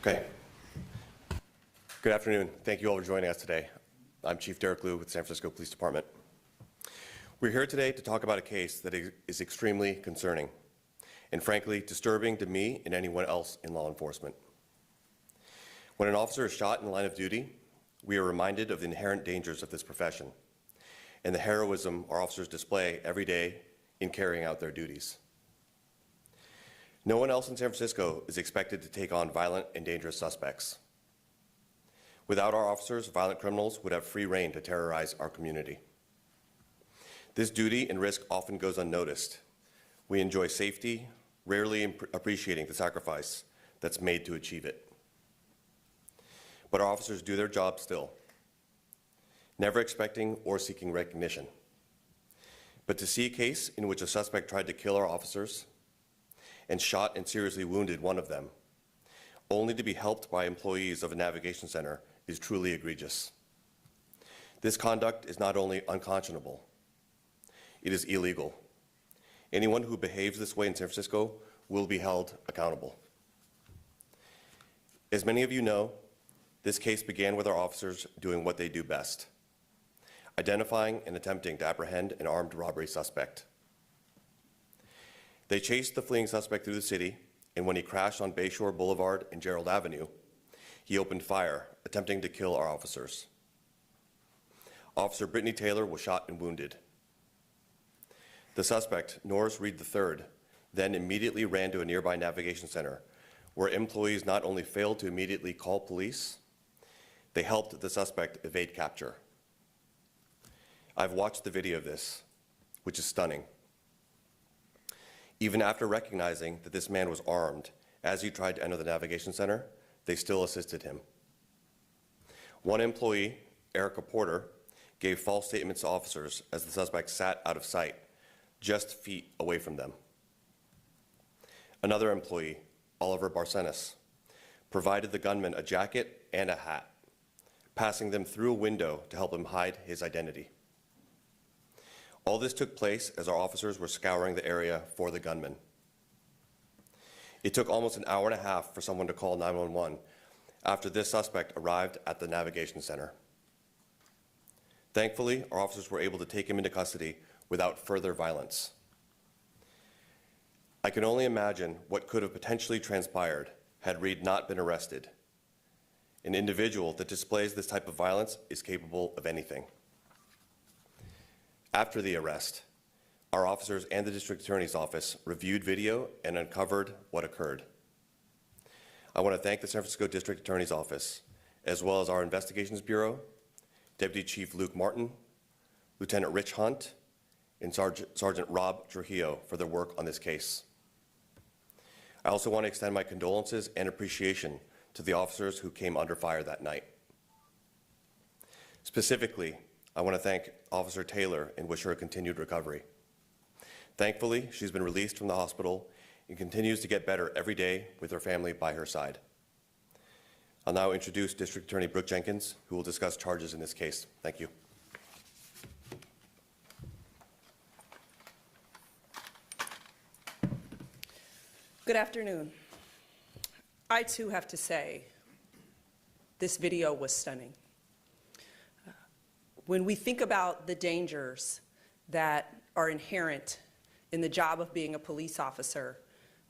Okay. Good afternoon. Thank you all for joining us today. I'm Chief Derek Liu with the San Francisco Police Department. We're here today to talk about a case that is extremely concerning and frankly disturbing to me and anyone else in law enforcement. When an officer is shot in the line of duty, we are reminded of the inherent dangers of this profession and the heroism our officers display every day in carrying out their duties. No one else in San Francisco is expected to take on violent and dangerous suspects. Without our officers, violent criminals would have free rein to terrorize our community. This duty and risk often goes unnoticed. We enjoy safety, rarely appreciating the sacrifice that's made to achieve it. But our officers do their job still, never expecting or seeking recognition. But to see a case in which a suspect tried to kill our officers and shot and seriously wounded one of them, only to be helped by employees of a navigation center, is truly egregious. This conduct is not only unconscionable, it is illegal. Anyone who behaves this way in San Francisco will be held accountable. As many of you know, this case began with our officers doing what they do best: identifying and attempting to apprehend an armed robbery suspect. They chased the fleeing suspect through the city, and when he crashed on Bayshore Boulevard and Gerald Avenue, he opened fire, attempting to kill our officers. Officer Brittany Taylor was shot and wounded. The suspect, Norris Reed III, then immediately ran to a nearby navigation center, where employees not only failed to immediately call police, they helped the suspect evade capture. I've watched the video of this, which is stunning. Even after recognizing that this man was armed as he tried to enter the navigation center, they still assisted him. One employee, Erica Porter, gave false statements to officers as the suspect sat out of sight, just feet away from them. Another employee, Oliver Barcenas, provided the gunman a jacket and a hat, passing them through a window to help him hide his identity. All this took place as our officers were scouring the area for the gunman. It took almost an hour and a half for someone to call 911 after this suspect arrived at the navigation center. Thankfully, our officers were able to take him into custody without further violence. I can only imagine what could have potentially transpired had Reed not been arrested. An individual that displays this type of violence is capable of anything. After the arrest, our officers and the district attorney's office reviewed video and uncovered what occurred. I want to thank the San Francisco District Attorney's Office, as well as our Investigations Bureau, Deputy Chief Luke Martin, Lieutenant Rich Hunt, and Sergeant Rob Trujillo for their work on this case. I also want to extend my condolences and appreciation to the officers who came under fire that night. Specifically, I want to thank Officer Taylor and wish her a continued recovery. Thankfully, she's been released from the hospital and continues to get better every day with her family by her side. I'll now introduce District Attorney Brooke Jenkins, who will discuss charges in this case. Thank you. Good afternoon. I too have to say, this video was stunning. When we think about the dangers that are inherent in the job of being a police officer,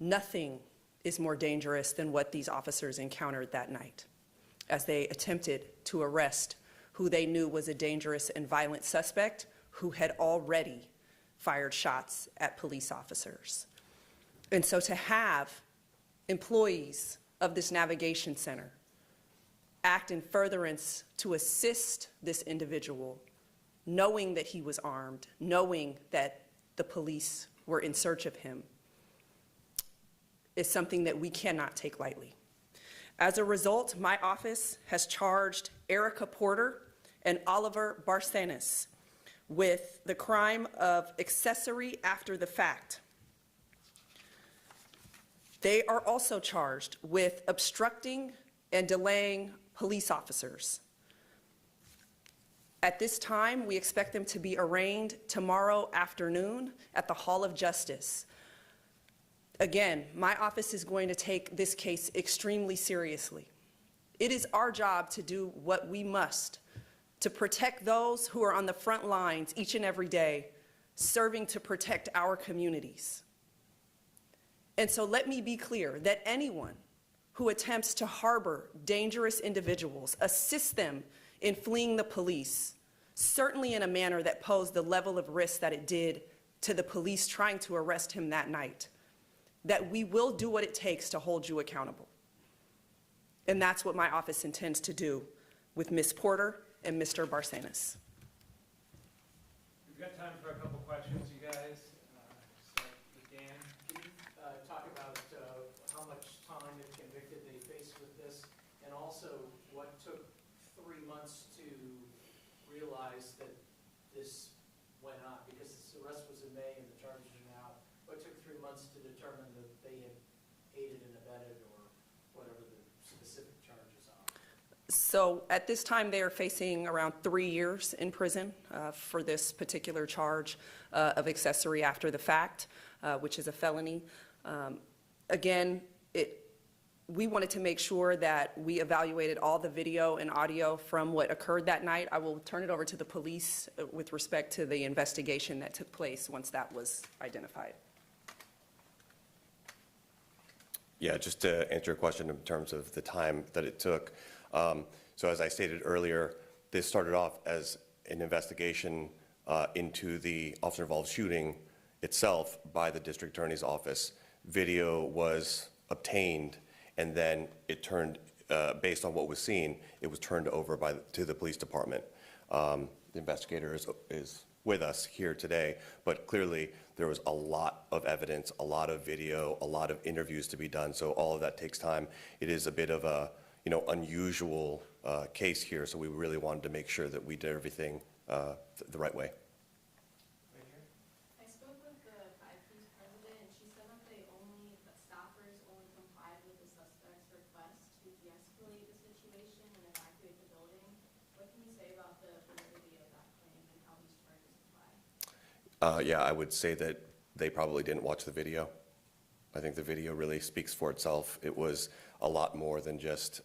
nothing is more dangerous than what these officers encountered that night as they attempted to arrest who they knew was a dangerous and violent suspect who had already fired shots at police officers. And so to have employees of this navigation center act in furtherance to assist this individual, knowing that he was armed, knowing that the police were in search of him, is something that we cannot take lightly. As a result, my office has charged Erica Porter and Oliver Barcenas with the crime of accessory after the fact. They are also charged with obstructing and delaying police officers. At this time, we expect them to be arraigned tomorrow afternoon at the Hall of Justice. Again, my office is going to take this case extremely seriously. It is our job to do what we must to protect those who are on the front lines each and every day, serving to protect our communities. And so let me be clear that anyone who attempts to harbor dangerous individuals, assist them in fleeing the police, certainly in a manner that posed the level of risk that it did to the police trying to arrest him that night, that we will do what it takes to hold you accountable. And that's what my office intends to do with Ms. Porter and Mr. Barcenas. We've got time for a couple questions, you guys. Start with Dan. Can you talk about how much time, if convicted, they faced with this, and also what took 3 months to realize that this went on? Because the arrest was in May and the charges are now. What took 3 months to determine that they had aided and abetted, or whatever the specific charges are? So at this time, they are facing around 3 years in prison for this particular charge of accessory after the fact, which is a felony. Again, we wanted to make sure that we evaluated all the video and audio from what occurred that night. I will turn it over to the police with respect to the investigation that took place once that was identified. Yeah, just to answer your question in terms of the time that it took. So as I stated earlier, this started off as an investigation into the officer-involved shooting itself by the district attorney's office. Video was obtained, and then it turned, based on what was seen, it was turned over to the police department. The investigator is with us here today, but clearly there was a lot of evidence, a lot of video, a lot of interviews to be done, so all of that takes time. It is a bit of a unusual case here, so we really wanted to make sure that we did everything the right way. Right here? I spoke with the 5P's president, and she said that the staffers only complied with the suspect's request to de-escalate the situation and evacuate the building. What can you say about the validity of that claim and how these charges apply? Yeah, I would say that they probably didn't watch the video. I think the video really speaks for itself. It was a lot more than just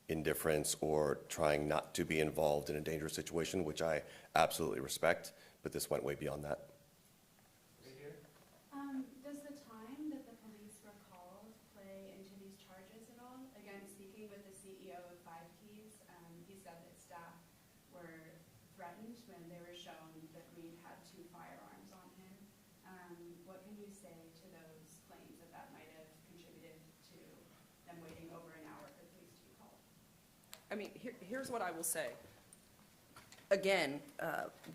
indifference or trying not to be involved in a dangerous situation, which I absolutely respect, but this went way beyond that. Right here? Does the time that the police were called play into these charges at all? Again, speaking with the CEO of 5Ps, he said that staff were threatened when they were shown that Reed had 2 firearms on him. What can you say to those claims that might have contributed to them waiting over an hour for the police to be called? I mean, here's what I will say. Again,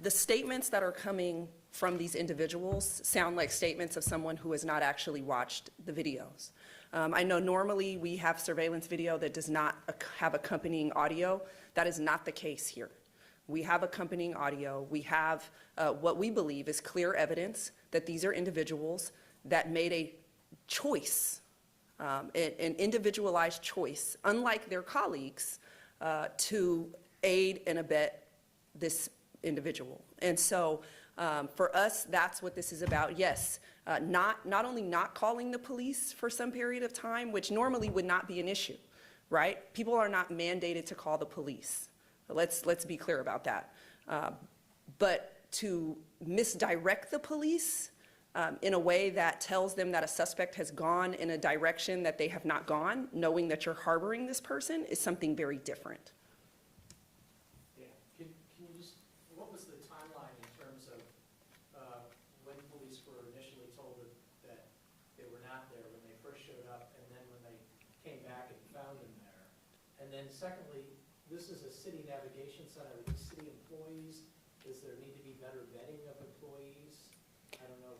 the statements that are coming from these individuals sound like statements of someone who has not actually watched the videos. I know normally we have surveillance video that does not have accompanying audio. That is not the case here. We have accompanying audio. We have what we believe is clear evidence that these are individuals that made a choice, an individualized choice, unlike their colleagues, to aid and abet this individual. And so for us, that's what this is about. Yes, not only not calling the police for some period of time, which normally would not be an issue, right? People are not mandated to call the police. Let's be clear about that. But to misdirect the police in a way that tells them that a suspect has gone in a direction that they have not gone, knowing that you're harboring this person, is something very different. Yeah. Can you just, what was the timeline in terms of when police were initially told that they were not there when they first showed up, and then when they came back and found them there? And then secondly, this is a city navigation center. Are these city employees? Does there need to be better vetting of employees? I don't know.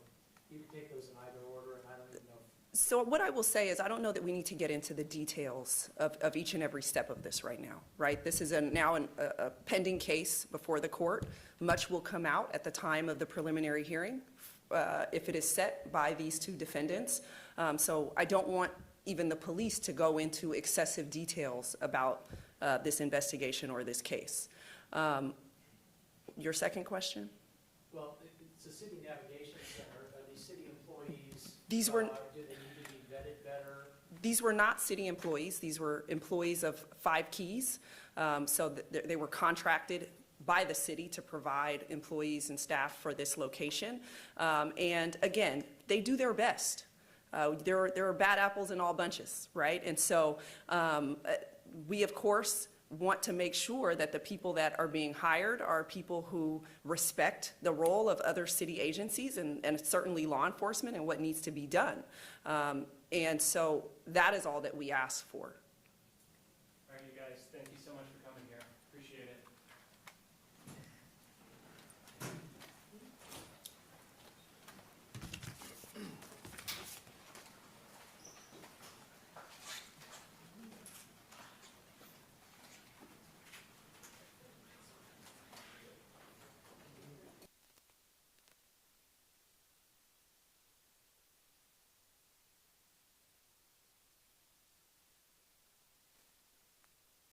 You can take those in either order, and I don't even know. So what I will say is I don't know that we need to get into the details of each and every step of this right now, right? This is now a pending case before the court. Much will come out at the time of the preliminary hearing if it is set by these 2 defendants. So I don't want even the police to go into excessive details about this investigation or this case. Your second question? Well, it's a city navigation center. Are these city employees These were, Do they need to be vetted better? these were not city employees. These were employees of Five Keys. So they were contracted by the city to provide employees and staff for this location. And again, they do their best. There are bad apples in all bunches, right? And so we, of course, want to make sure that the people that are being hired are people who respect the role of other city agencies and certainly law enforcement and what needs to be done. And so that is all that we ask for.